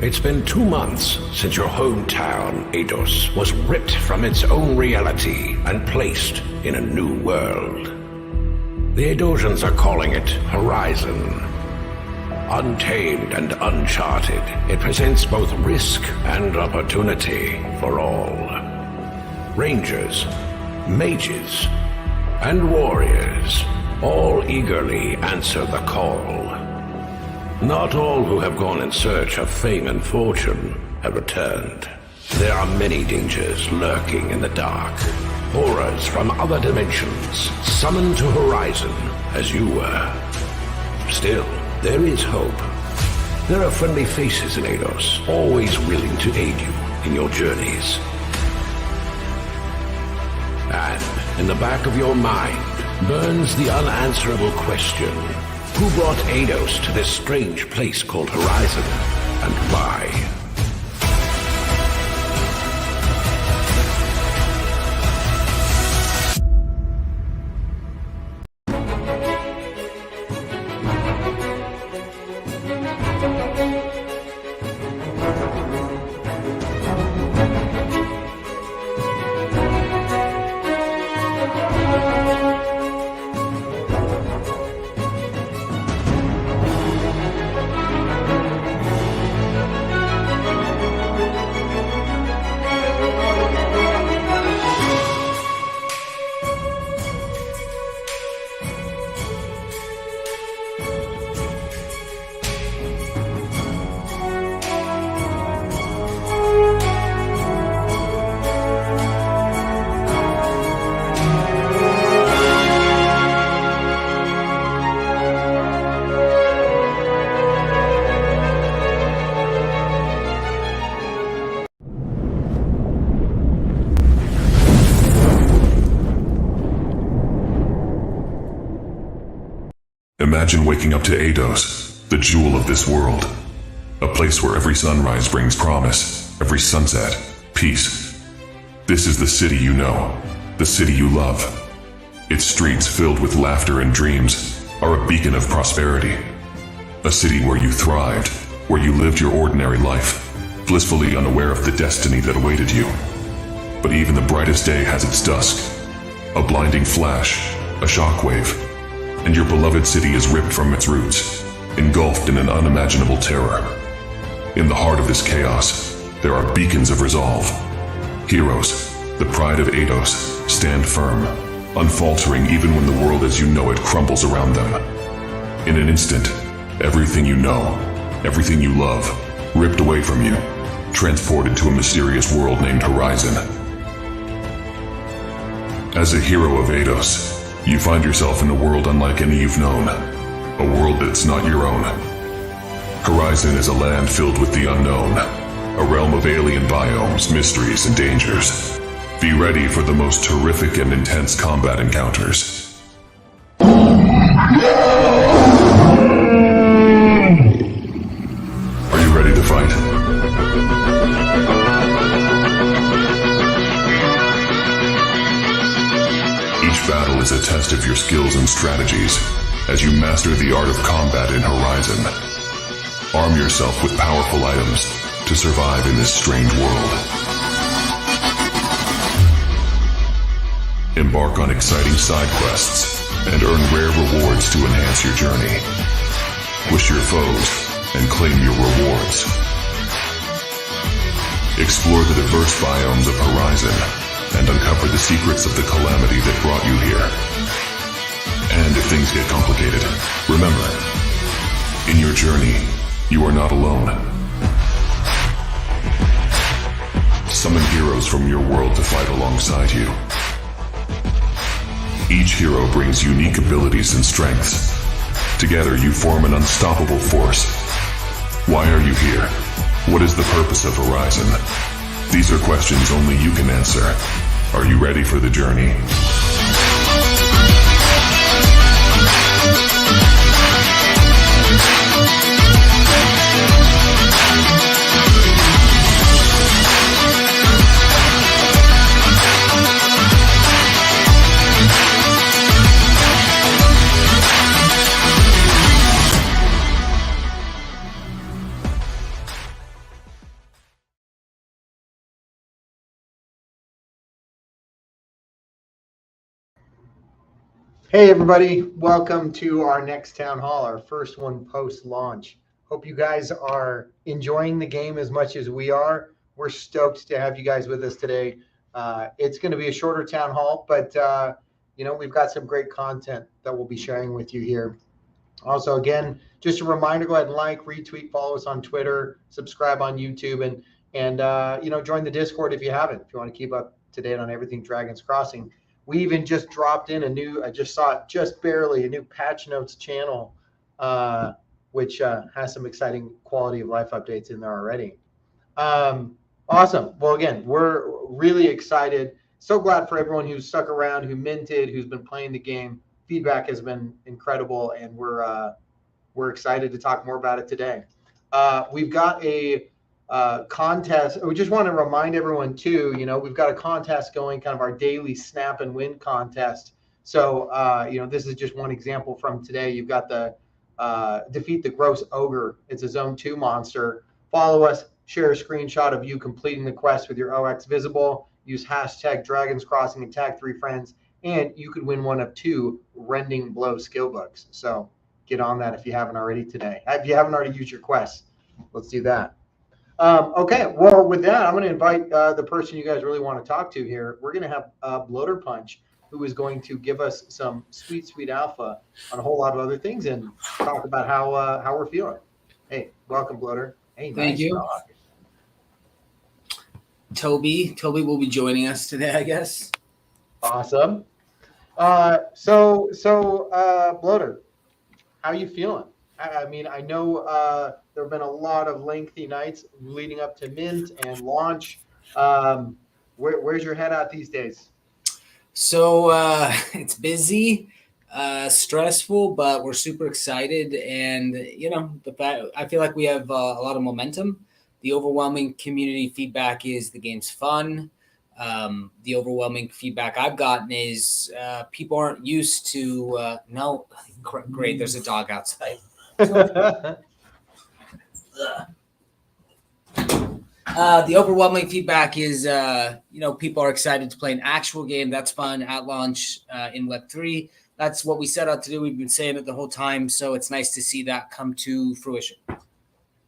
It's been 2 months since your hometown, Eidos, was ripped from its own reality and placed in a new world. The Eidosians are calling it Horizon. Untamed and uncharted, it presents both risk and opportunity for all. Rangers, mages, and warriors all eagerly answer the call. Not all who have gone in search of fame and fortune have returned. There are many dangers lurking in the dark. Horrors from other dimensions summoned to Horizon as you were. Still, there is hope. There are friendly faces in Eidos, always willing to aid you in your journeys. And in the back of your mind burns the unanswerable question: who brought Eidos to this strange place called Horizon, and why? Imagine waking up to Eidos, the jewel of this world. A place where every sunrise brings promise, every sunset, peace. This is the city you know, the city you love. Its streets filled with laughter and dreams are a beacon of prosperity. A city where you thrived, where you lived your ordinary life, blissfully unaware of the destiny that awaited you. But even the brightest day has its dusk. A blinding flash, a shockwave, and your beloved city is ripped from its roots, engulfed in an unimaginable terror. In the heart of this chaos, there are beacons of resolve. Heroes, the pride of Eidos, stand firm, unfaltering even when the world as you know it crumbles around them. In an instant, everything you know, everything you love, ripped away from you, transported to a mysterious world named Horizon. As a hero of Eidos, you find yourself in a world unlike any you've known, a world that's not your own. Horizon is a land filled with the unknown, a realm of alien biomes, mysteries, and dangers. Be ready for the most terrific and intense combat encounters. Are you ready to fight? Each battle is a test of your skills and strategies as you master the art of combat in Horizon. Arm yourself with powerful items to survive in this strange world. Embark on exciting side quests and earn rare rewards to enhance your journey. Push your foes and claim your rewards. Explore the diverse biomes of Horizon and uncover the secrets of the calamity that brought you here. And if things get complicated, remember, in your journey, you are not alone. Summon heroes from your world to fight alongside you. Each hero brings unique abilities and strengths. Together you form an unstoppable force. Why are you here? What is the purpose of Horizon? These are questions only you can answer. Are you ready for the journey? Hey, everybody. Welcome to our next town hall, our first one post-launch. Hope you guys are enjoying the game as much as we are. We're stoked to have you guys with us today. It's going to be a shorter town hall, but we've got some great content that we'll be sharing with you here. Also, again, just a reminder: go ahead and like, retweet, follow us on Twitter, subscribe on YouTube, and join the Discord if you haven't. If you want to keep up to date on everything Dragons Crossing. We even just dropped in a new, I just saw it just barely, a new patch notes channel, which has some exciting quality of life updates in there already. Awesome. Well, again, we're really excited. So glad for everyone who's stuck around, who minted, who's been playing the game. Feedback has been incredible, and we're excited to talk more about it today. We've got a contest. We just want to remind everyone too, we've got a contest going, kind of our daily snap and win contest. So, this is just one example from today. You've got the defeat the gross ogre. It's a zone 2 monster. Follow us, share a screenshot of you completing the quest with your OX visible, use hashtag Dragons Crossing and tag 3 friends, and you could win one of 2 Rending Blow skill books. So get on that if you haven't already today. If you haven't already used your quest, let's do that. Okay, well, with that, I'm going to invite the person you guys really want to talk to here. We're going to have Bloater Punch, who is going to give us some sweet alpha on a whole lot of other things and talk about how we're feeling. Hey, welcome, Bloater. Hey, Thank you. Dog. Toby will be joining us today, I guess. Awesome. So Bloater, how you feeling? I mean, I know there have been a lot of lengthy nights leading up to mint and launch. Where's your head at these days? So it's busy, stressful, but we're super excited. And, I feel like we have a lot of momentum. The overwhelming community feedback is the game's fun. The overwhelming feedback I've gotten is people aren't used to no, great, there's a dog outside. The overwhelming feedback is, people are excited to play an actual game. That's fun at launch in Web3. That's what we set out to do. We've been saying it the whole time. So it's nice to see that come to fruition.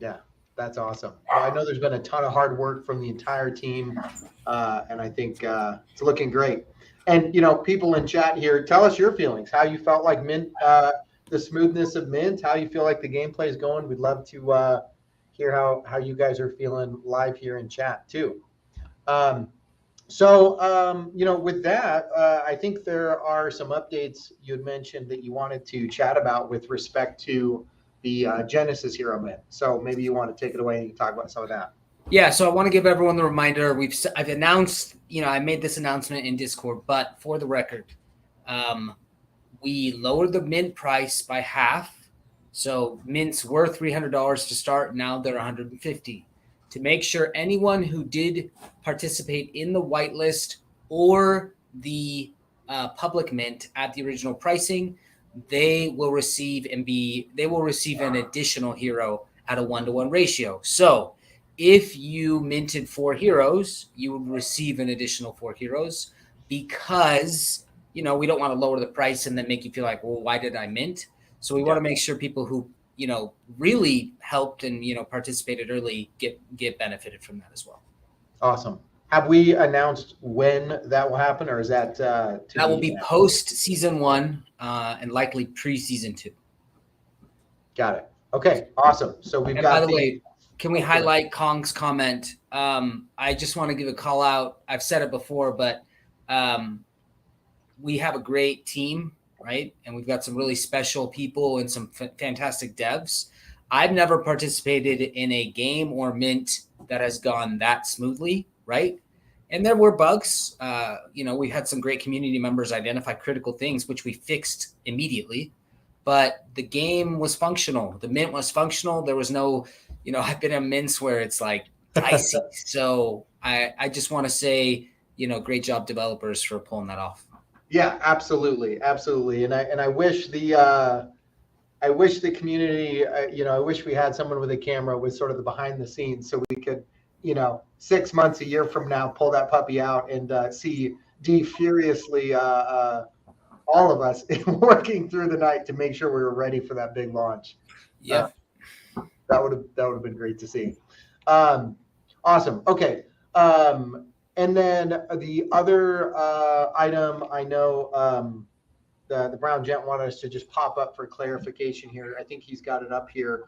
Yeah, that's awesome. Well, I know there's been a ton of hard work from the entire team, and I think it's looking great. And, people in chat here, tell us your feelings, how you felt like mint, the smoothness of mint, how you feel like the gameplay is going. We'd love to hear how you guys are feeling live here in chat too. With that, I think there are some updates you had mentioned that you wanted to chat about with respect to the Genesis Hero mint. So maybe you want to take it away and you can talk about some of that. Yeah, so I want to give everyone the reminder. I've announced, I made this announcement in Discord, but for the record, we lowered the mint price by half. So mints were $300 to start. Now they're $150 to make sure anyone who did participate in the whitelist or the public mint at the original pricing, they will receive an additional hero at a 1-to-1 ratio. So if you minted 4 heroes, you would receive an additional 4 heroes because, we don't want to lower the price and then make you feel like, well, why did I mint? So we want to make sure people who, really helped and, participated early get benefited from that as well. Awesome. Have we announced when that will happen, or is that that will be post season 1 and likely pre-season 2? Got it. Okay, awesome. So we've got. By the way, can we highlight Kong's comment? I just want to give a call out. I've said it before, but we have a great team, right? And we've got some really special people and some fantastic devs. I've never participated in a game or mint that has gone that smoothly, right? And there were bugs. We had some great community members identify critical things, which we fixed immediately. But the game was functional. The mint was functional. There was no, I've been in mints where it's like dicey. So I just want to say, great job developers for pulling that off. Yeah, absolutely. And I wish the community, I wish we had someone with a camera with sort of the behind the scenes so we could, 6 months, a year from now, pull that puppy out and see D furiously all of us working through the night to make sure we were ready for that big launch. Yeah. That would have been great to see. Awesome. Okay. And then the other item, I know the Brown Gent wanted us to just pop up for clarification here. I think he's got it up here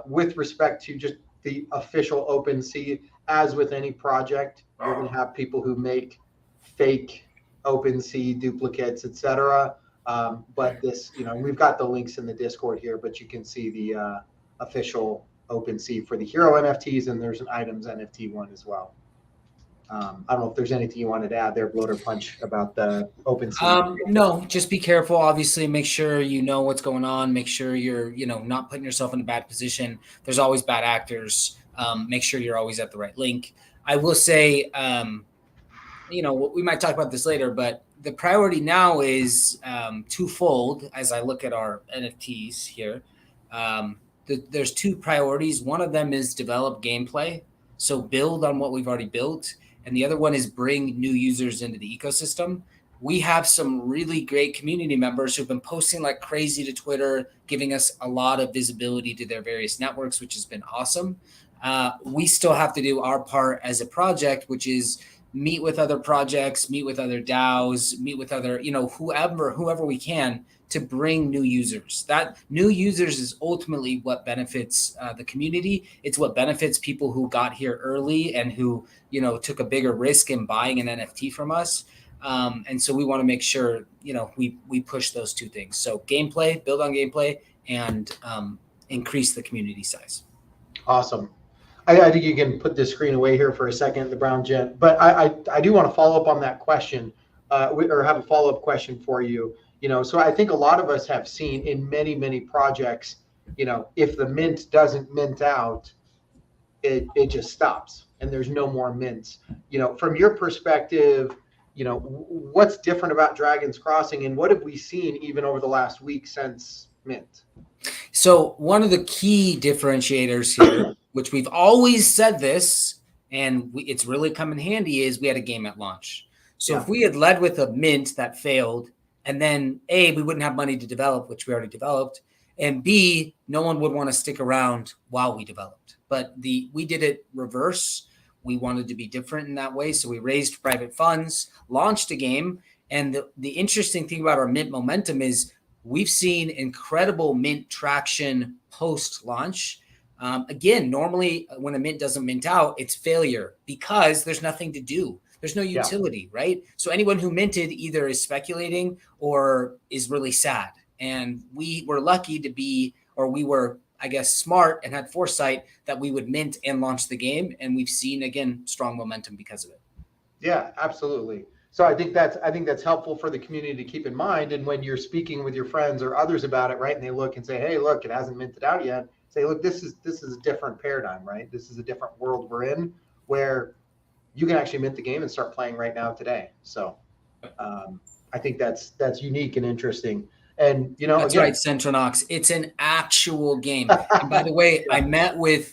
with respect to just the official OpenSea. As with any project, you're going to have people who make fake OpenSea duplicates, etc. But this, we've got the links in the Discord here, but you can see the official OpenSea for the hero NFTs, and there's an items NFT one as well. I don't know if there's anything you wanted to add there, Bloater Punch, about the OpenSea. No, just be careful. Obviously, make sure you know what's going on. Make sure you're, not putting yourself in a bad position. There's always bad actors. Make sure you're always at the right link. I will say, we might talk about this later, but the priority now is twofold. As I look at our NFTs here, there's two priorities. One of them is develop gameplay, so build on what we've already built. And the other one is bring new users into the ecosystem. We have some really great community members who've been posting like crazy to Twitter, giving us a lot of visibility to their various networks, which has been awesome. We still have to do our part as a project, which is meet with other projects, meet with other DAOs, meet with other, whoever we can to bring new users. That new users is ultimately what benefits the community. It's what benefits people who got here early and who, took a bigger risk in buying an NFT from us. And so we want to make sure, we push those two things. So gameplay, build on gameplay, and increase the community size. Awesome. I think you can put this screen away here for a second, the Brown Gent. But I do want to follow up on that question, or have a follow-up question for you. So I think a lot of us have seen in many, many projects, if the mint doesn't mint out, it just stops and there's no more mints. From your perspective, what's different about Dragon's Crossing, and what have we seen even over the last week since mint? So one of the key differentiators here, which we've always said this, and it's really come in handy, is we had a game at launch. So if we had led with a mint that failed, and then A, we wouldn't have money to develop, which we already developed, and B, no one would want to stick around while we developed. But we did it reverse. We wanted to be different in that way. So we raised private funds, launched a game. And the interesting thing about our mint momentum is we've seen incredible mint traction post-launch. Again, normally when a mint doesn't mint out, it's failure because there's nothing to do. There's no utility, right? So anyone who minted either is speculating or is really sad. And we were lucky to be, or we were, I guess, smart and had foresight that we would mint and launch the game. And we've seen, again, strong momentum because of it. Yeah, absolutely. So I think that's helpful for the community to keep in mind. And when you're speaking with your friends or others about it, right, and they look and say, hey, look, it hasn't minted out yet. Say, look, this is a different paradigm, right? This is a different world we're in where you can actually mint the game and start playing right now today. So I think that's unique and interesting. And, that's again, right, Centronox. It's an actual game. And by the way, I met with,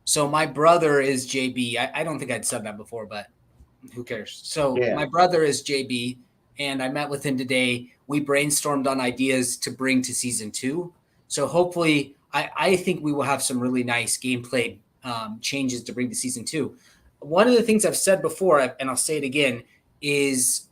so my brother is JB. I don't think I'd said that before, but who cares? So my brother is JB, and I met with him today. We brainstormed on ideas to bring to season 2. So hopefully, I think we will have some really nice gameplay changes to bring to season 2. One of the things I've said before, and I'll say it again, is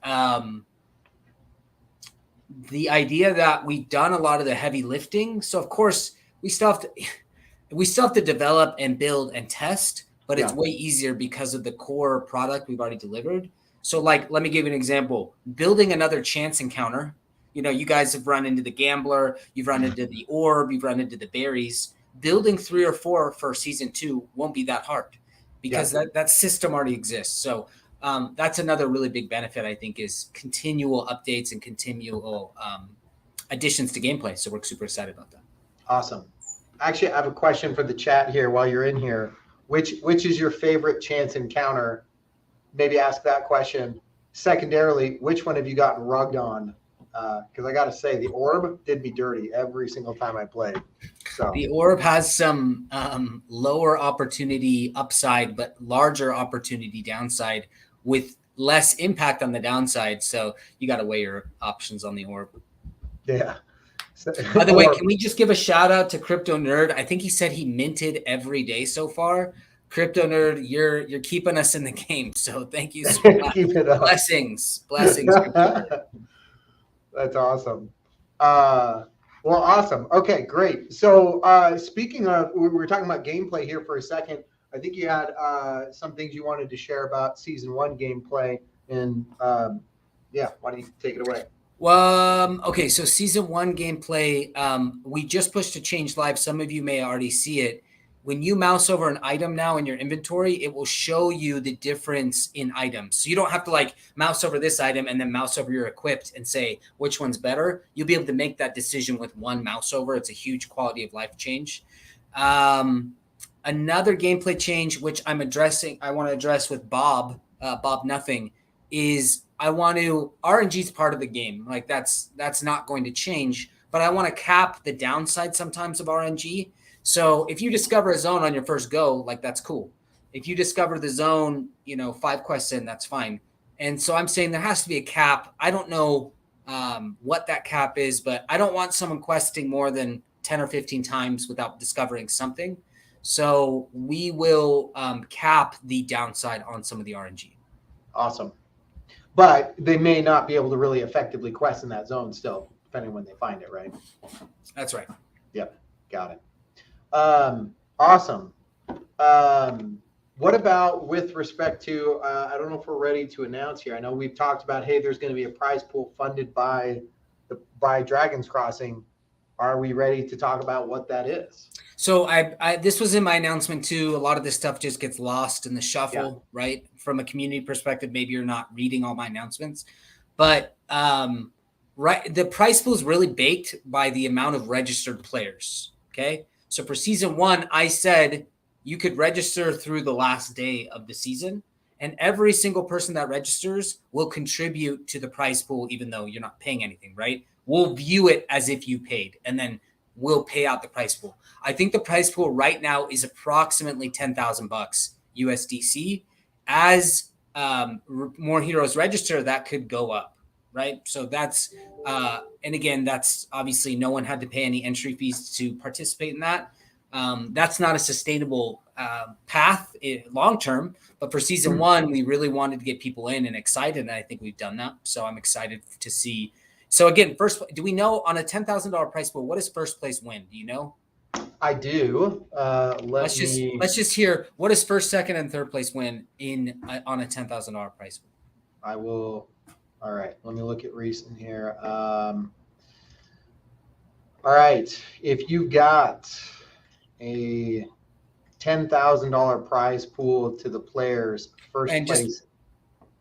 the idea that we've done a lot of the heavy lifting. So of course we still have to develop and build and test, but it's way easier because of the core product we've already delivered. So like, let me give you an example. Building another chance encounter. You guys have run into the Gambler, you've run into the Orb, you've run into the Berries. Building 3 or 4 for season 2 won't be that hard because that system already exists. So that's another really big benefit, I think, is continual updates and continual additions to gameplay. So we're super excited about that. Awesome. Actually, I have a question for the chat here while you're in here. Which is your favorite chance encounter? Maybe ask that question. Secondarily, which one have you gotten rugged on? Because I got to say, the Orb did me dirty every single time I played. So the Orb has some lower opportunity upside, but larger opportunity downside with less impact on the downside. So you got to weigh your options on the orb. Yeah. By the way, can we just give a shout out to Crypto Nerd? I think he said he minted every day so far. Crypto Nerd, you're keeping us in the game. So thank you so much. Keep it up. Blessings. Crypto Nerd. That's awesome. Well, awesome. Okay, great. So speaking of, we were talking about gameplay here for a second. I think you had some things you wanted to share about season 1 gameplay, and yeah, why don't you take it away? Well, okay, so season 1 gameplay, we just pushed to change live. Some of you may already see it. When you mouse over an item now in your inventory, it will show you the difference in items. So you don't have to like mouse over this item and then mouse over your equipped and say which one's better. You'll be able to make that decision with one mouse over. It's a huge quality of life change. Another gameplay change, which I want to address with Bob Nothing, is RNG is part of the game. Like that's not going to change, but I want to cap the downside sometimes of RNG. So if you discover a zone on your first go, like that's cool. If you discover the zone, 5 quests in, that's fine. And so I'm saying there has to be a cap. I don't know what that cap is, but I don't want someone questing more than 10 or 15 times without discovering something. So we will cap the downside on some of the RNG. Awesome. But they may not be able to really effectively quest in that zone still, depending on when they find it, right? That's right. Yep. Got it. Awesome. What about with respect to, I don't know if we're ready to announce here. I know we've talked about, hey, there's going to be a prize pool funded by Dragon's Crossing. Are we ready to talk about what that is? So this was in my announcement too. A lot of this stuff just gets lost in the shuffle, right? From a community perspective, maybe you're not reading all my announcements, but right, the prize pool is really baked by the amount of registered players. Okay, so for season 1, I said you could register through the last day of the season, and every single person that registers will contribute to the prize pool, even though you're not paying anything, right? We'll view it as if you paid, and then we'll pay out the prize pool. I think the prize pool right now is approximately $10,000 USDC. As more heroes register, that could go up, right? So that's, and again, that's obviously no one had to pay any entry fees to participate in that. That's not a sustainable path long-term, but for season 1, we really wanted to get people in and excited, and I think we've done that. So I'm excited to see. So again, do we know on a $10,000 prize pool, what does first place win? Do you know? I do. Let's just hear, what does first, second, and third place win on a $10,000 prize pool? I will. All right. Let me look at recent here. All right. If you got a $10,000 prize pool to the players, first place.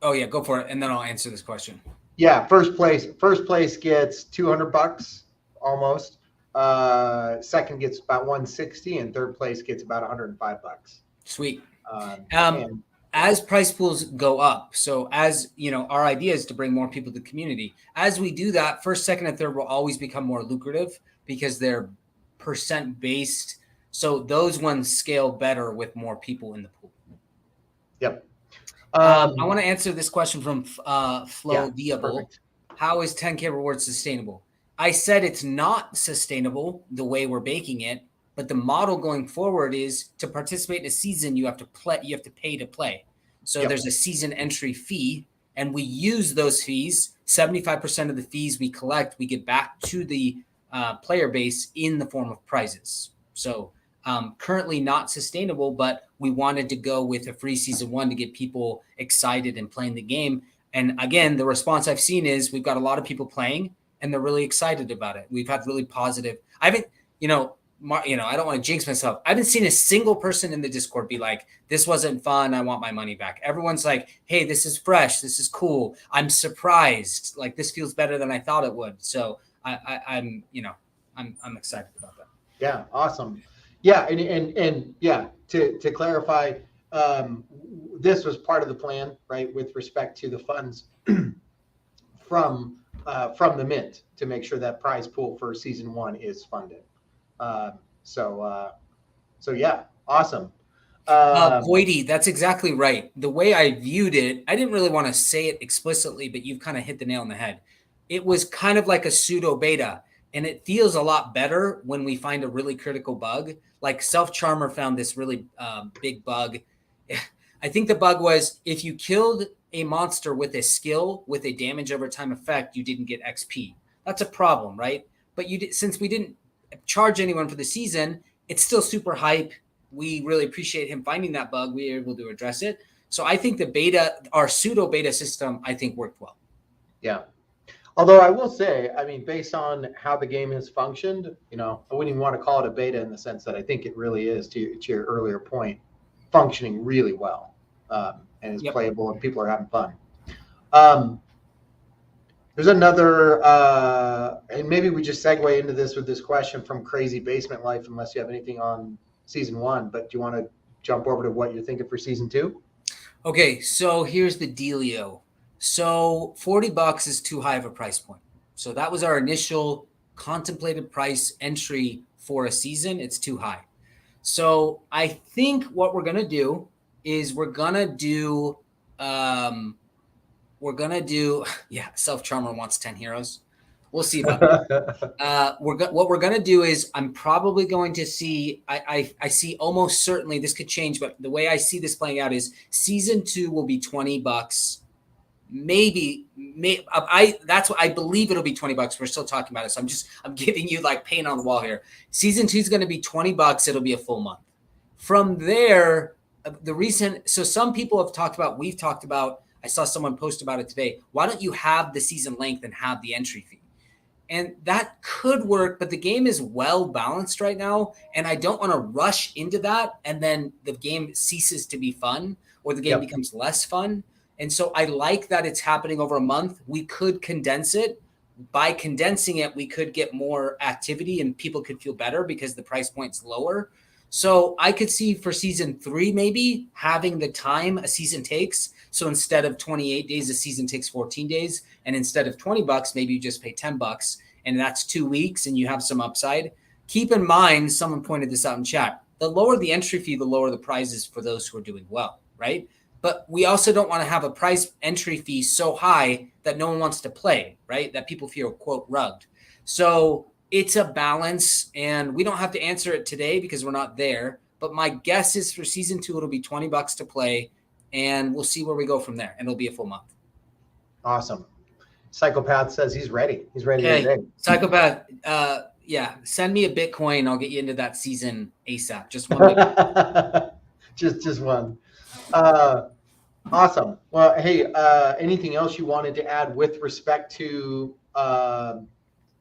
Oh yeah, go for it, and then I'll answer this question. Yeah, first place gets $200 almost. Second gets about $160, and third place gets about $105. Sweet. As prize pools go up, so as our idea is to bring more people to the community. As we do that, first, second, and third will always become more lucrative because they're percent based. So those ones scale better with more people in the pool. Yep. I want to answer this question from Flo Diable. Perfect. How is 10K reward sustainable? I said it's not sustainable the way we're baking it, but the model going forward is to participate in a season, you have to pay to play. So there's a season entry fee, and we use those fees. 75% of the fees we collect, we get back to the player base in the form of prizes. So currently not sustainable, but we wanted to go with a free season 1 to get people excited and playing the game. And again, the response I've seen is we've got a lot of people playing and they're really excited about it. We've had really positive. I haven't, I don't want to jinx myself. I haven't seen a single person in the Discord be like, this wasn't fun, I want my money back. Everyone's like, hey, this is fresh, this is cool, I'm surprised, like this feels better than I thought it would. So I'm excited about that. Yeah, awesome. Yeah, and yeah, to clarify, this was part of the plan, right, with respect to the funds from the mint to make sure that prize pool for season 1 is funded. So yeah, awesome. Voidy, that's exactly right. The way I viewed it, I didn't really want to say it explicitly, but you've kind of hit the nail on the head. It was kind of like a pseudo beta, and it feels a lot better when we find a really critical bug. Like Self Charmer found this really big bug. I think the bug was if you killed a monster with a skill with a damage over time effect, you didn't get XP. That's a problem, right? But since we didn't charge anyone for the season, it's still super hype. We really appreciate him finding that bug. We were able to address it. So I think the beta, our pseudo beta system, I think worked well. Yeah. Although I will say, I mean, based on how the game has functioned, I wouldn't even want to call it a beta in the sense that I think it really is, to your earlier point, functioning really well, and is playable and people are having fun. There's another, and maybe we just segue into this with this question from Crazy Basement Life, unless you have anything on season 1, but do you want to jump over to what you're thinking for season 2? Okay, so here's the dealio. So $40 is too high of a price point. So that was our initial contemplated price entry for a season. It's too high. So I think what we're going to do is we're going to do, Self Charmer wants 10 heroes. We'll see about that. What we're going to do is I'm probably going to see, I see almost certainly this could change, but the way I see this playing out is season 2 will be $20. Maybe that's what I believe it'll be $20. We're still talking about it. So I'm giving you like paint on the wall here. Season 2 is going to be $20. It'll be a full month. From there, so some people have talked about, we've talked about, I saw someone post about it today. Why don't you have the season length and have the entry fee? And that could work, but the game is well balanced right now. And I don't want to rush into that. And then the game ceases to be fun or the game becomes less fun. And so I like that it's happening over a month. We could condense it. By condensing it, we could get more activity and people could feel better because the price point's lower. So I could see for season 3, maybe having the time a season takes. So instead of 28 days, a season takes 14 days. And instead of $20, maybe you just pay $10 and that's 2 weeks and you have some upside. Keep in mind, someone pointed this out in chat, the lower the entry fee, the lower the prizes for those who are doing well, right? But we also don't want to have a price entry fee so high that no one wants to play, right? That people feel, quote, rugged. So it's a balance, and we don't have to answer it today because we're not there. But my guess is for season 2, it'll be $20 to play, and we'll see where we go from there. And it'll be a full month. Awesome. Psychopath says he's ready. He's ready today. today. Psychopath, send me a Bitcoin. I'll get you into that season ASAP. Just one. just one. Awesome. Well, hey, anything else you wanted to add with respect to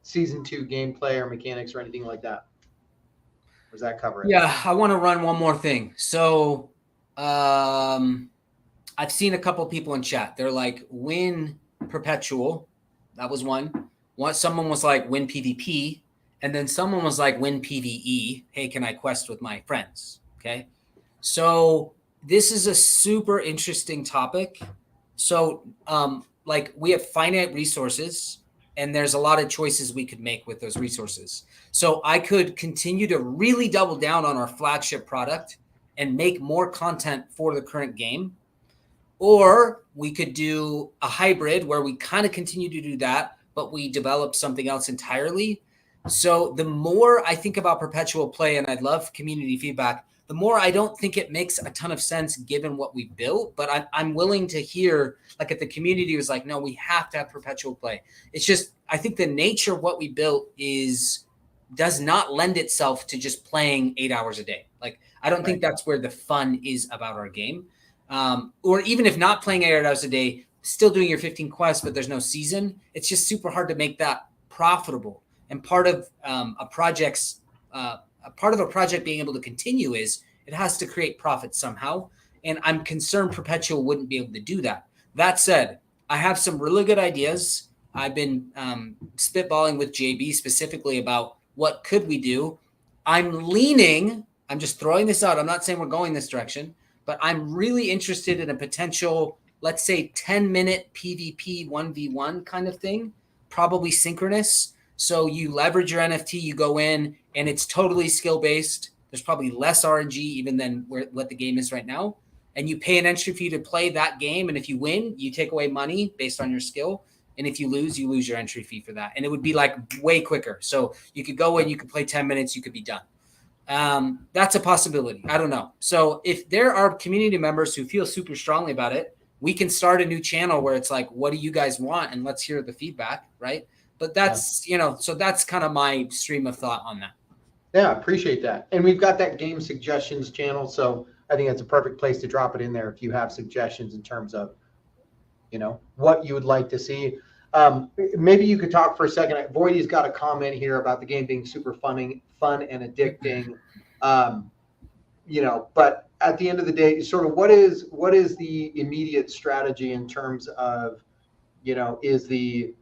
season 2 gameplay or mechanics or anything like that? Or does that cover it? Yeah, I want to run one more thing. So I've seen a couple people in chat. They're like, win perpetual. That was one. Someone was like, win PvP. And then someone was like, win PvE. Hey, can I quest with my friends? Okay. So this is a super interesting topic. So we have finite resources and there's a lot of choices we could make with those resources. So I could continue to really double down on our flagship product and make more content for the current game. Or we could do a hybrid where we kind of continue to do that, but we develop something else entirely. So the more I think about perpetual play, and I'd love community feedback, the more I don't think it makes a ton of sense given what we built, but I'm willing to hear, like if the community was like, no, we have to have perpetual play. It's just, I think the nature of what we built does not lend itself to just playing 8 hours a day. Like, I don't think that's where the fun is about our game. Or even if not playing 8 hours a day, still doing your 15 quests, but there's no season. It's just super hard to make that profitable. And part of a project being able to continue is it has to create profit somehow. And I'm concerned Perpetual wouldn't be able to do that. That said, I have some really good ideas. I've been spitballing with JB specifically about what could we do. I'm just throwing this out. I'm not saying we're going this direction, but I'm really interested in a potential, let's say 10-minute PvP 1v1 kind of thing, probably synchronous. So you leverage your NFT, you go in, and it's totally skill-based. There's probably less RNG even than what the game is right now. And you pay an entry fee to play that game. And if you win, you take away money based on your skill. And if you lose your entry fee for that. And it would be like way quicker. So you could go in, you could play 10 minutes, you could be done. That's a possibility. I don't know. So if there are community members who feel super strongly about it, we can start a new channel where it's like, what do you guys want? And let's hear the feedback, right? But that's, so that's kind of my stream of thought on that. Yeah, appreciate that. And we've got that game suggestions channel. So I think that's a perfect place to drop it in there if you have suggestions in terms of, what you would like to see. Maybe you could talk for a second. Voidy's got a comment here about the game being super fun and addicting. But at the end of the day, sort of what is the immediate strategy in terms of, is the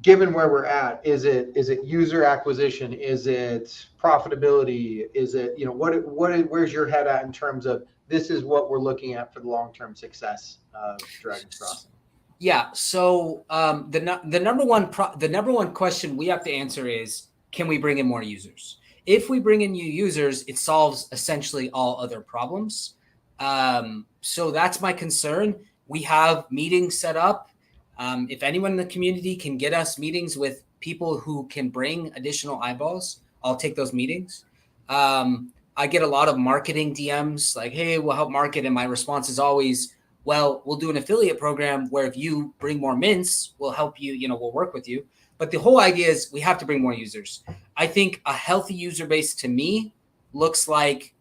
given where we're at, is it user acquisition? Is it profitability? Is it, where's your head at in terms of this is what we're looking at for the long-term success of Dragon's Crossing? Yeah. So the number one question we have to answer is, can we bring in more users? If we bring in new users, it solves essentially all other problems. So that's my concern. We have meetings set up. If anyone in the community can get us meetings with people who can bring additional eyeballs, I'll take those meetings. I get a lot of marketing DMs like, hey, we'll help market. And my response is always, well, we'll do an affiliate program where if you bring more mints, we'll help you, we'll work with you. But the whole idea is we have to bring more users. I think a healthy user base to me looks like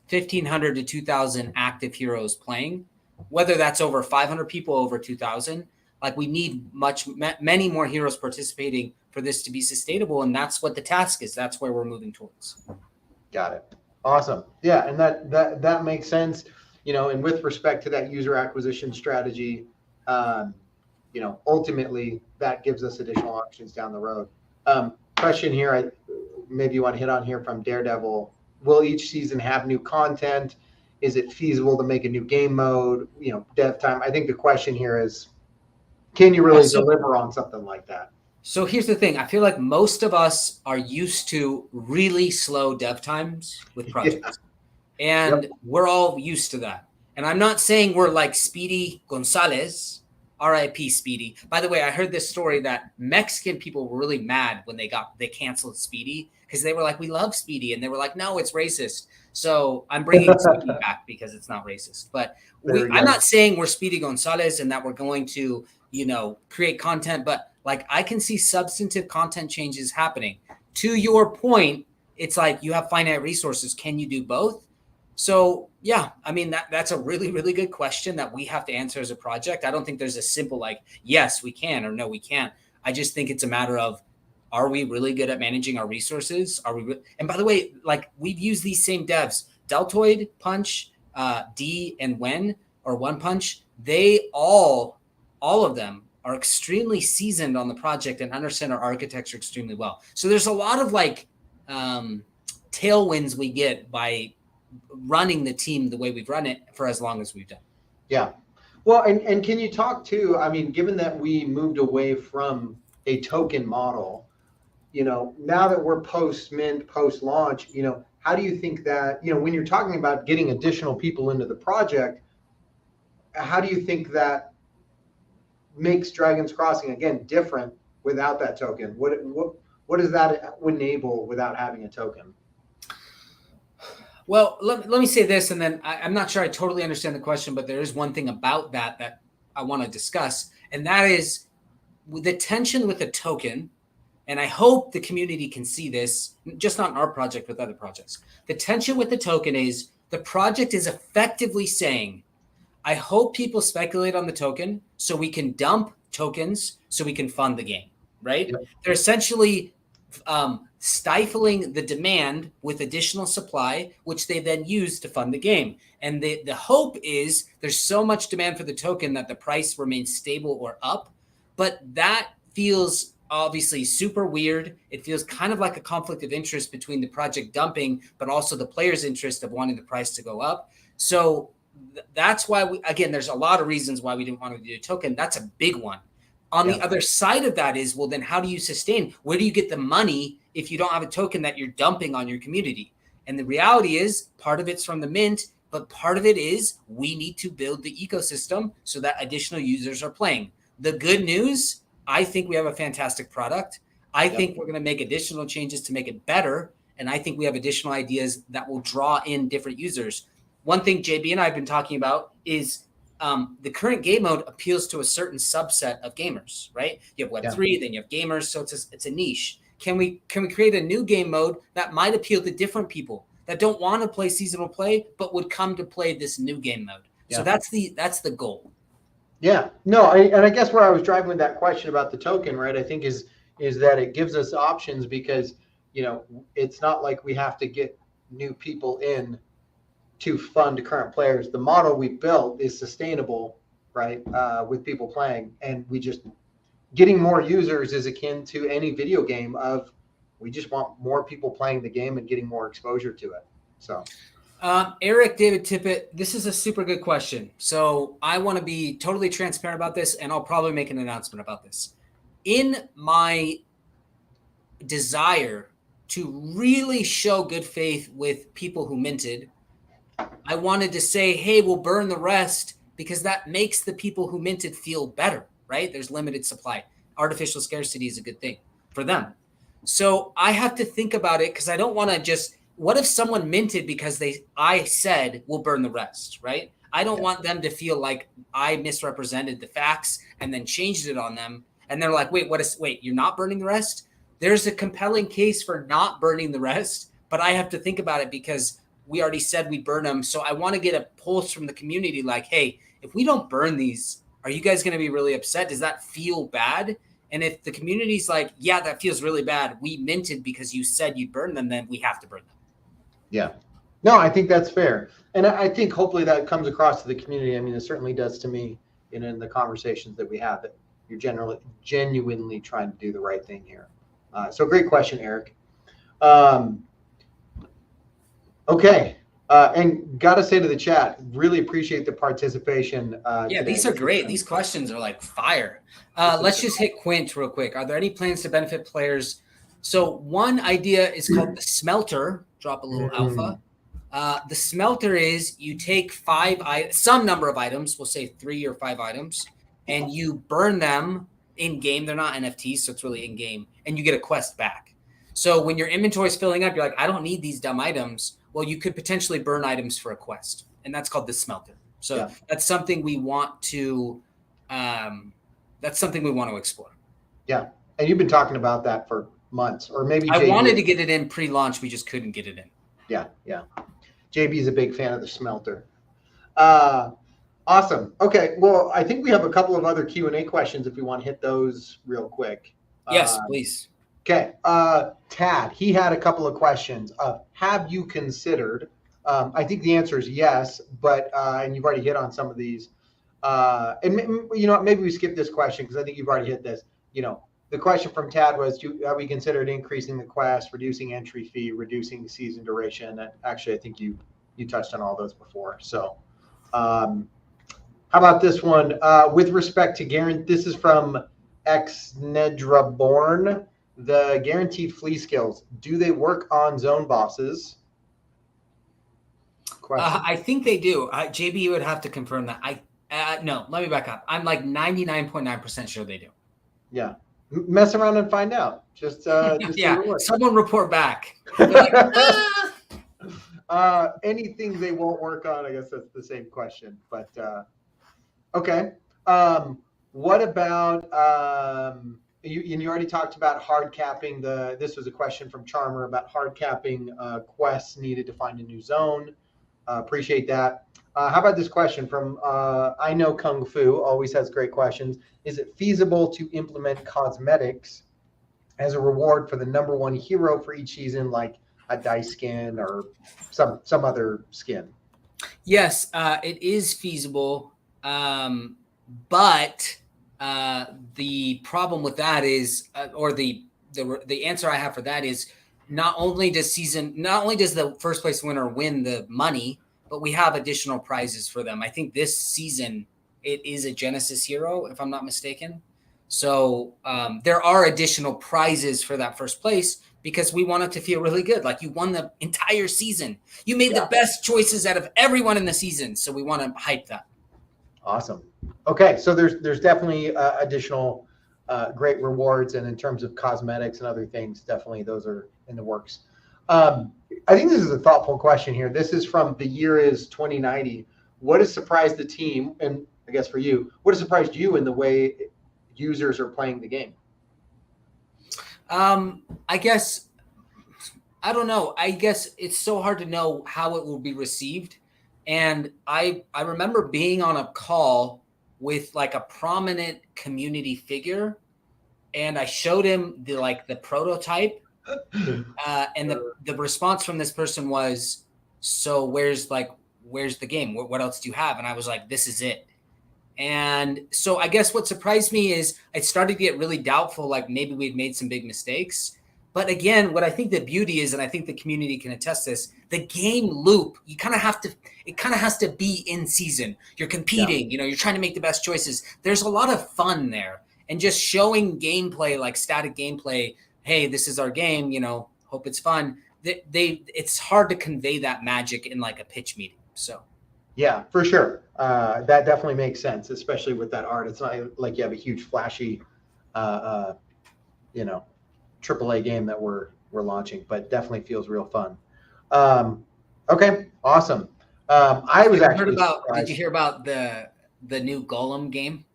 1,500 to 2,000 active heroes playing, whether that's over 500 people, over 2,000. Like we need many more heroes participating for this to be sustainable. And that's what the task is. That's where we're moving towards. Got it. Awesome. Yeah. And that makes sense, and with respect to that user acquisition strategy, ultimately that gives us additional options down the road. Question here, maybe you want to hit on here from Daredevil. Will each season have new content? Is it feasible to make a new game mode? Dev time. I think the question here is, can you really deliver on something like that? So here's the thing. I feel like most of us are used to really slow dev times with projects. Yeah. And we're all used to that. And I'm not saying we're like Speedy Gonzalez, RIP Speedy. By the way, I heard this story that Mexican people were really mad when they canceled Speedy because they were like, we love Speedy. And they were like, no, it's racist. So I'm bringing Speedy back because it's not racist. But I'm not saying we're Speedy Gonzalez and that we're going to, create content. But like I can see substantive content changes happening. To your point, it's like you have finite resources. Can you do both? So yeah, I mean, that's a really, really good question that we have to answer as a project. I don't think there's a simple like, yes, we can or no, we can't. I just think it's a matter of, are we really good at managing our resources? And by the way, like we've used these same devs, Deltoid, Punch, D and One Punch, they all of them are extremely seasoned on the project and understand our architecture extremely well. So there's a lot of like tailwinds we get by running the team the way we've run it for as long as we've done. Yeah. Well, and can you talk to, I mean, given that we moved away from a token model, now that we're post-mint, post-launch, how do you think that, when you're talking about getting additional people into the project, how do you think that makes Dragon's Crossing, again, different without that token? What does that enable without having a token? Well, let me say this, and then I'm not sure I totally understand the question, but there is one thing about that I want to discuss, and that is the tension with a token, and I hope the community can see this, just not in our project, with other projects. The tension with the token is the project is effectively saying, I hope people speculate on the token so we can dump tokens so we can fund the game, right? Yep. They're essentially stifling the demand with additional supply, which they then use to fund the game. And the hope is there's so much demand for the token that the price remains stable or up. But that feels obviously super weird. It feels kind of like a conflict of interest between the project dumping, but also the player's interest of wanting the price to go up. So that's why there's a lot of reasons why we didn't want to do a token. That's a big one. On the other side of that is, well, then how do you sustain? Where do you get the money if you don't have a token that you're dumping on your community. And the reality is part of it's from the mint, but part of it is we need to build the ecosystem so that additional users are playing. The good news, I think we have a fantastic product. I think we're going to make additional changes to make it better. And I think we have additional ideas that will draw in different users. One thing JB and I have been talking about is the current game mode appeals to a certain subset of gamers, right? You have Web3, then you have gamers. So it's a niche. Can we create a new game mode that might appeal to different people that don't want to play seasonal play, but would come to play this new game mode? So that's the goal. Yeah, no, I guess where I was driving with that question about the token, right? I think is that it gives us options because, it's not like we have to get new people in to fund current players. The model we built is sustainable, right? With people playing, and we just getting more users is akin to any video game of we just want more people playing the game and getting more exposure to it. So Eric David Tippett, this is a super good question. So I want to be totally transparent about this, and I'll probably make an announcement about this. In my desire to really show good faith with people who minted, I wanted to say, hey, we'll burn the rest because that makes the people who minted feel better, right? There's limited supply. Artificial scarcity is a good thing for them. So I have to think about it because I don't want to just, what if someone minted because I said we'll burn the rest, right? I don't want them to feel like I misrepresented the facts and then changed it on them. And they're like, wait, you're not burning the rest? There's a compelling case for not burning the rest, but I have to think about it because we already said we burn them. So I want to get a pulse from the community like, hey, if we don't burn these, are you guys going to be really upset? Does that feel bad? And if the community's like, yeah, that feels really bad, we minted because you said you'd burn them, then we have to burn them. Yeah. No, I think that's fair. And I think hopefully that comes across to the community. I mean, it certainly does to me in the conversations that we have, that you're genuinely trying to do the right thing here. So great question, Eric. Okay. And got to say to the chat, really appreciate the participation. Yeah, these are great. These questions are like fire. Let's just hit Quint real quick. Are there any plans to benefit players? So one idea is called the smelter. Drop a little alpha. The smelter is you take some number of items, we'll say 3 or 5 items, and you burn them in game. They're not NFTs, so it's really in game, and you get a quest back. So when your inventory is filling up, you're like, I don't need these dumb items. Well, you could potentially burn items for a quest, and that's called the smelter. So that's something we want to explore. Yeah, and you've been talking about that for months, or maybe I wanted to get it in pre-launch. We just couldn't get it in. Yeah. JB is a big fan of the smelter. Awesome. Okay, well, I think we have a couple of other Q&A questions if we want to hit those real quick. Yes, please. Okay. Tad, he had a couple of questions. Have you considered, I think the answer is yes, but, and you've already hit on some of these. And maybe we skip this question because I think you've already hit this. The question from Tad was, have we considered increasing the quest, reducing entry fee, reducing the season duration? And actually, I think you touched on all those before. So how about this one? With respect to this is from Xnedraborn. The guaranteed flea skills, do they work on zone bosses? I think they do. JB, you would have to confirm that. No, let me back up. I'm like 99.9% sure they do. Yeah. Mess around and find out. Just someone report back. Anything they won't work on, I guess that's the same question. But okay. What about you already talked about hard capping this was a question from Charmer about hard capping quests needed to find a new zone. Appreciate that. How about this question from I Know Kung Fu, always has great questions. Is it feasible to implement cosmetics as a reward for the #1 hero for each season, like a dice skin or some other skin? Yes, it is feasible. But the problem with that is, or the answer I have for that is, not only does the first place winner win the money, but we have additional prizes for them. I think this season it is a Genesis hero, if I'm not mistaken. So there are additional prizes for that first place because we want it to feel really good. Like you won the entire season. You made the best choices out of everyone in the season. So we want to hype that. Awesome. Okay. So there's definitely additional great rewards. And in terms of cosmetics and other things, definitely those are in the works. I think this is a thoughtful question here. This is from The Year Is 2090. What has surprised the team? And I guess for you, what has surprised you in the way users are playing the game? I guess, I don't know. I guess it's so hard to know how it will be received. And I remember being on a call with like a prominent community figure, and I showed him the prototype, and the response from this person was, so where's the game? What else do you have? And I was like, this is it. And so I guess what surprised me is I started to get really doubtful, like maybe we'd made some big mistakes. But again, what I think the beauty is, and I think the community can attest this, the game loop, it kind of has to be in season. You're competing, you're trying to make the best choices. There's a lot of fun there. And just showing gameplay, like static gameplay, hey, this is our game, hope it's fun. It's hard to convey that magic in like a pitch meeting. So. Yeah, for sure. That definitely makes sense, especially with that art. It's not like you have a huge flashy, AAA game that we're launching, but definitely feels real fun. Okay, awesome. I was actually did you hear about the new Golem game?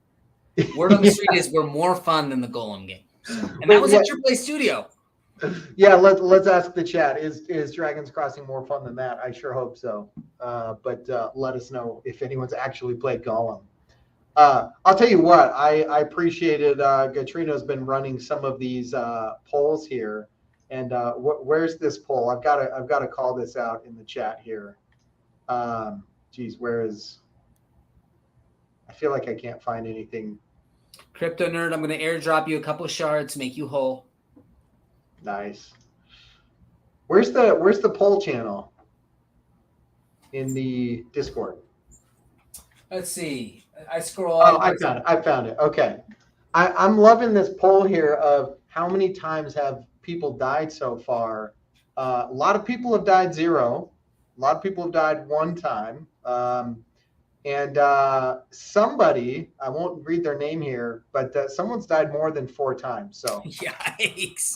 Word on the street is we're more fun than the Golem game, and that was a AAA studio. Yeah, let's ask the chat. Is Dragons Crossing more fun than that? I sure hope so. But let us know if anyone's actually played Golem. I'll tell you what, I appreciated Gatrino's been running some of these polls here. And where's this poll? I've got to call this out in the chat here. Where is? I feel like I can't find anything. Crypto Nerd, I'm going to airdrop you a couple shards, make you whole. Nice. Where's the poll channel in the Discord? Let's see. I scroll. Oh, I found it. Okay. I'm loving this poll here of how many times have people died so far. A lot of people have died 0. A lot of people have died 1 time. And somebody, I won't read their name here, but someone's died more than 4 times. So yikes.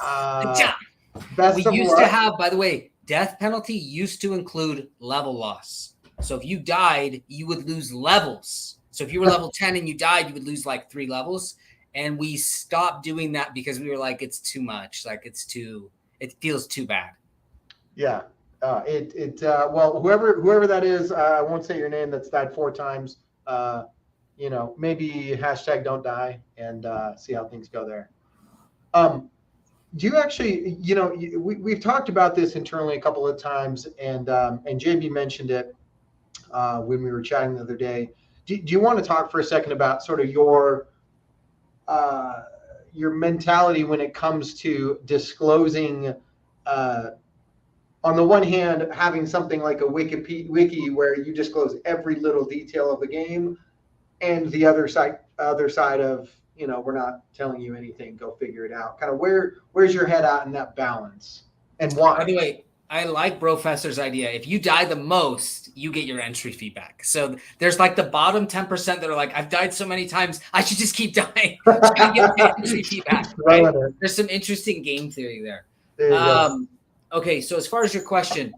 Best we used to have, by the way, death penalty used to include level loss. So if you died, you would lose levels. So if you were level 10 and you died, you would lose like 3 levels. And we stopped doing that because we were like, it's too much. Like it feels too bad. Yeah. Well, whoever that is, I won't say your name, that's died 4 times. Maybe hashtag don't die and see how things go there. Do you actually, we've talked about this internally a couple of times, and JB mentioned it when we were chatting the other day. Do you want to talk for a second about sort of your mentality when it comes to disclosing, on the one hand, having something like a wiki where you disclose every little detail of the game, and the other side of, we're not telling you anything, go figure it out. Kind of where's your head at in that balance, and why? By the way, I like Brofessor's idea. If you die the most, you get your entry fee back. So there's like the bottom 10% that are like, I've died so many times, I should just keep dying. I get my entry fee back. Right? There's some interesting game theory there. Okay, so as far as your question,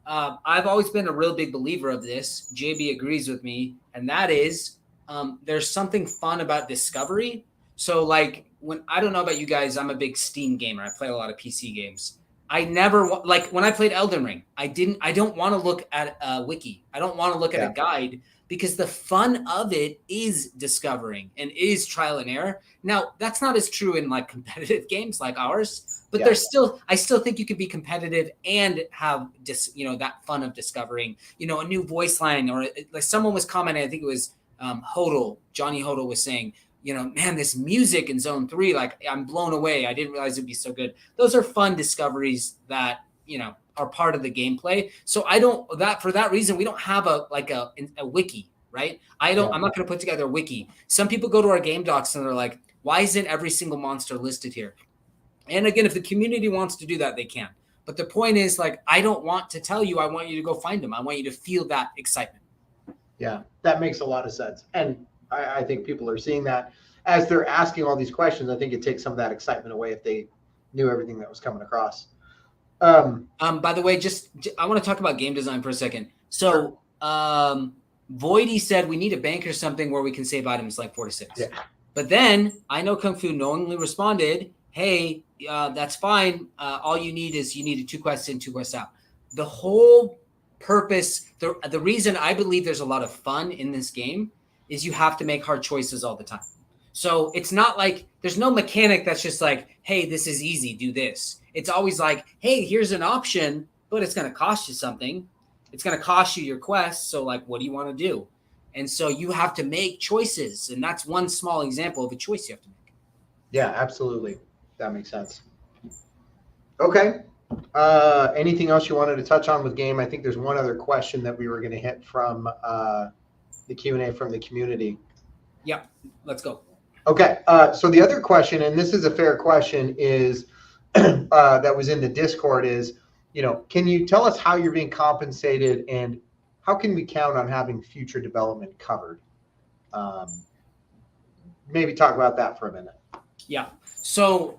I've always been a real big believer of this. JB agrees with me, and that is there's something fun about discovery. So like when I don't know about you guys, I'm a big Steam gamer. I play a lot of PC games. I never like when I played Elden Ring, I don't want to look at a wiki. I don't want to look at a guide because the fun of it is discovering and is trial and error. Now, that's not as true in like competitive games like ours, but I still think you could be competitive and have that fun of discovering, a new voice line, or like someone was commenting, I think it was Johnny Hodel was saying, man, this music in Zone 3, like I'm blown away. I didn't realize it'd be so good. Those are fun discoveries that, are part of the gameplay. So for that reason, we don't have a wiki, right? I'm not going to put together a wiki. Some people go to our game docs and they're like, why isn't every single monster listed here? And again, if the community wants to do that, they can. But the point is, like, I don't want to tell you. I want you to go find them. I want you to feel that excitement. Yeah, that makes a lot of sense. And I think people are seeing that as they're asking all these questions. I think it takes some of that excitement away if they knew everything that was coming across. By the way, I want to talk about game design for a second. So, Voidy said we need a bank or something where we can save items like 4 to 6. Yeah. But then I know Kung Fu knowingly responded, hey, that's fine. All you need is you need a 2 quests in, 2 quests out. The whole purpose, the reason I believe there's a lot of fun in this game is you have to make hard choices all the time. So it's not like there's no mechanic that's just like, hey, this is easy, do this. It's always like, hey, here's an option, but it's going to cost you something. It's going to cost you your quest. So, like, what do you want to do? And so you have to make choices. And that's one small example of a choice you have to make. Yeah, absolutely. That makes sense. Okay. Anything else you wanted to touch on with game? I think there's one other question that we were going to hit from the Q&A from the community. Yep. Let's go. Okay. So the other question, and this is a fair question, is that was in the Discord is, can you tell us how you're being compensated and how can we count on having future development covered? Maybe talk about that for a minute. Yeah. So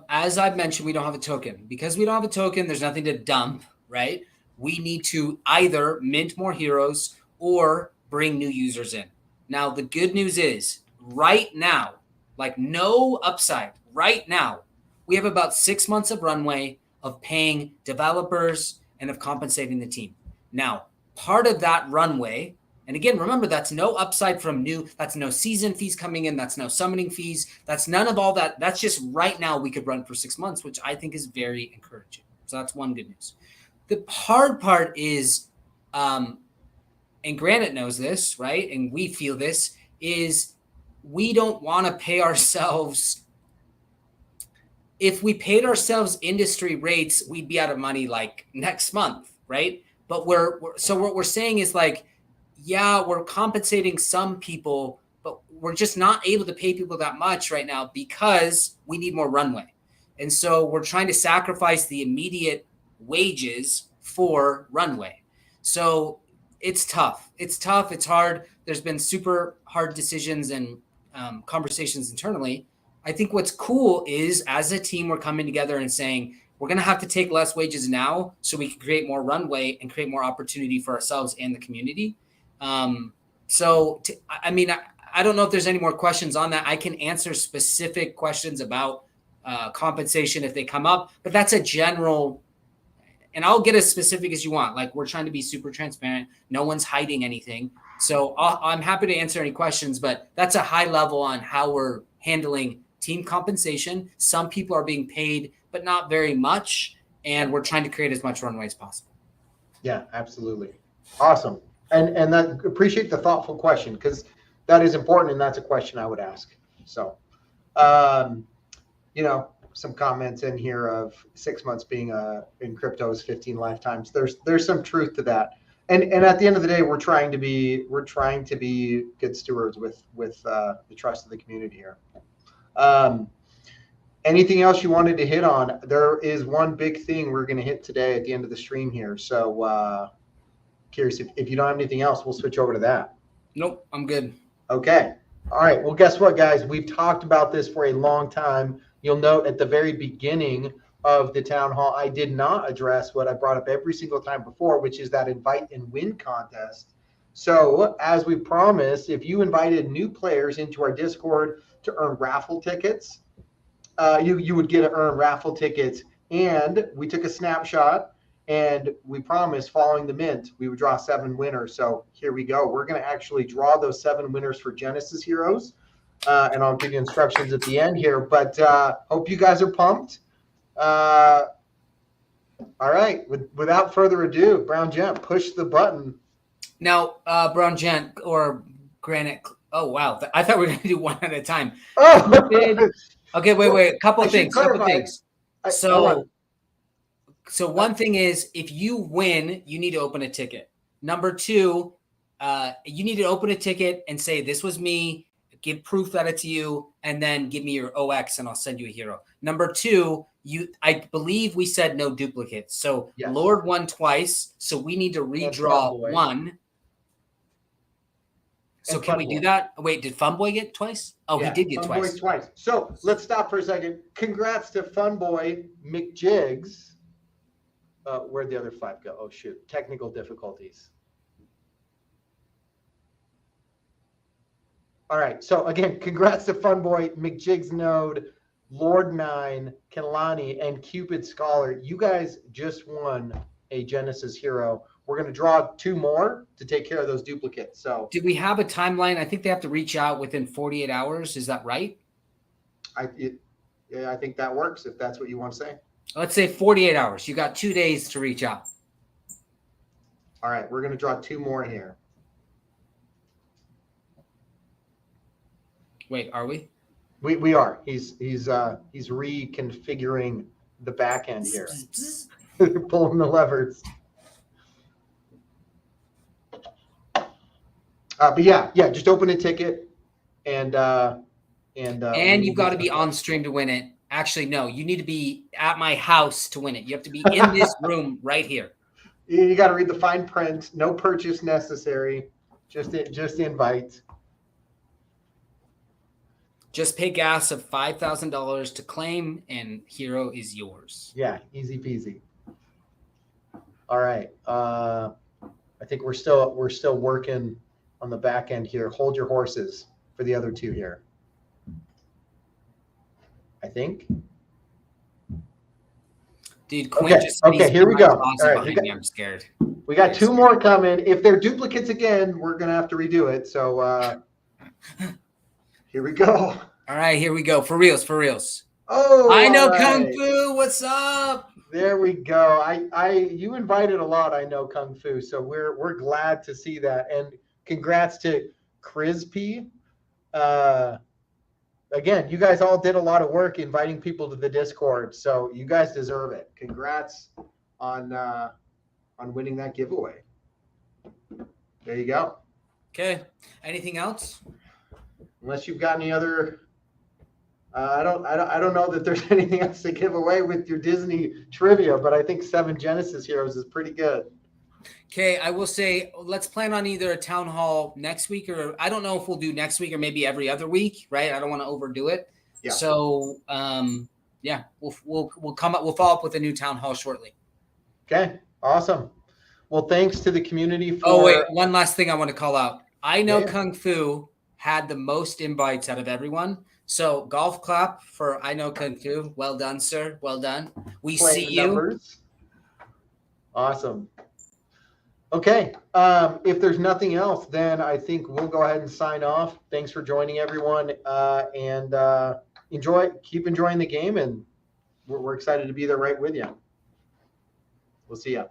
as I've mentioned, we don't have a token. Because we don't have a token, there's nothing to dump, right? We need to either mint more heroes or bring new users in. Now, the good news is right now, like no upside, right now, we have about 6 months of runway of paying developers and of compensating the team. Now, part of that runway, and again, remember, that's no upside from that's no season fees coming in. That's no summoning fees. That's none of all that. That's just right now we could run for 6 months, which I think is very encouraging. So that's one good news. The hard part is, and Granite knows this, right? And we feel this, is we don't want to pay ourselves. If we paid ourselves industry rates, we'd be out of money like next month, right? But so what we're saying is like, yeah, we're compensating some people, but we're just not able to pay people that much right now because we need more runway. And so we're trying to sacrifice the immediate wages for runway. So it's tough. It's tough. It's hard. There's been super hard decisions and conversations internally. I think what's cool is as a team, we're coming together and saying, we're going to have to take less wages now so we can create more runway and create more opportunity for ourselves and the community. I don't know if there's any more questions on that. I can answer specific questions about compensation if they come up, but that's a general, and I'll get as specific as you want. Like, we're trying to be super transparent. No one's hiding anything. So I'm happy to answer any questions, but that's a high level on how we're handling team compensation. Some people are being paid, but not very much. And we're trying to create as much runway as possible. Yeah, absolutely. Awesome. And that appreciate the thoughtful question because that is important. And that's a question I would ask. So, some comments in here of 6 months being in crypto is 15 lifetimes. There's some truth to that. And at the end of the day, we're trying to be good stewards with the trust of the community here. Anything else you wanted to hit on? There is one big thing we're going to hit today at the end of the stream here. So curious if you don't have anything else, we'll switch over to that. Nope, I'm good. Okay. All right. Well, guess what, guys? We've talked about this for a long time. You'll note at the very beginning of the town hall, I did not address what I brought up every single time before, which is that invite and win contest. So as we promised, if you invited new players into our Discord to earn raffle tickets, you would get to earn raffle tickets. And we took a snapshot and we promised following the mint, we would draw 7 winners. So here we go. We're going to actually draw those 7 winners for Genesis Heroes. And I'll give you instructions at the end here, but hope you guys are pumped. All right. Without further ado, Brown Gent, push the button. Now, Brown Gent or Granite. Oh, wow. I thought we were going to do one at a time. Oh, okay, wait. Couple things. So one thing is, if you win, you need to open a ticket. Number 2, you need to open a ticket and say, this was me. give proof that it's you, and then give me your OX, and I'll send you a hero. Number 2, I believe we said no duplicates. So Yes. Lord won twice, so we need to redraw Funboy. 1. So And can we Funboy. do that? Wait, did Funboy get twice? Oh, Yeah, he did get Funboy twice. So let's stop for a second. Congrats to Funboy McJigs. Where'd the other 5 go? Oh, shoot. Technical difficulties. All right. So again, congrats to Funboy McJigs Node, Lord 9, Kenlani, and Cupid Scholar. You guys just won a Genesis hero. We're going to draw 2 more to take care of those duplicates. So Did we have a timeline? I think they have to reach out within 48 hours. Is that right? I think that works if that's what you want to say. Let's say 48 hours. You got 2 days to reach out. All right. We're going to draw 2 more here. Wait, are we? We are. He's reconfiguring the back end here. Pulling the levers. But yeah, just open a ticket and you've got to be on stream to win it. Actually, no, you need to be at my house to win it. You have to be in this room right here. You got to read the fine print. No purchase necessary. Just invite. Just pay gas of $5,000 to claim, and hero is yours. Yeah, easy peasy. All right. I think we're still working on the back end here. Hold your horses for the other 2 here. I think. Dude, Quinn Okay, just said he's here we my go. boss All right, behind me. I'm scared. We got 2 more coming. If they're duplicates again, we're gonna have to redo it. So here we go. All right, here we go. For reals. Oh, I know all right. Kung Fu. What's up? There we go. You invited a lot. I know Kung Fu, so we're glad to see that. And congrats to Crispy. Again, you guys all did a lot of work inviting people to the Discord, so you guys deserve it. Congrats on winning that giveaway. There you go. Okay. Anything else? Unless you've got any other, I don't know that there's anything else to give away with your Disney trivia, but I think 7 Genesis heroes is pretty good. Okay, I will say let's plan on either a town hall next week, or I don't know if we'll do next week or maybe every other week, right? I don't want to overdo it. Yeah. So yeah, we'll come up. We'll follow up with a new town hall shortly. Okay, awesome. Well, thanks to the community for. Oh wait, one last thing I want to call out. I know Yeah. Kung Fu had the most invites out of everyone. So golf clap for I know Kung Fu. Well done, sir. Well done. We playing see the you. numbers. Awesome. Okay. If there's nothing else, then I think we'll go ahead and sign off. Thanks for joining, everyone, and keep enjoying the game, and we're excited to be there right with you. We'll see you.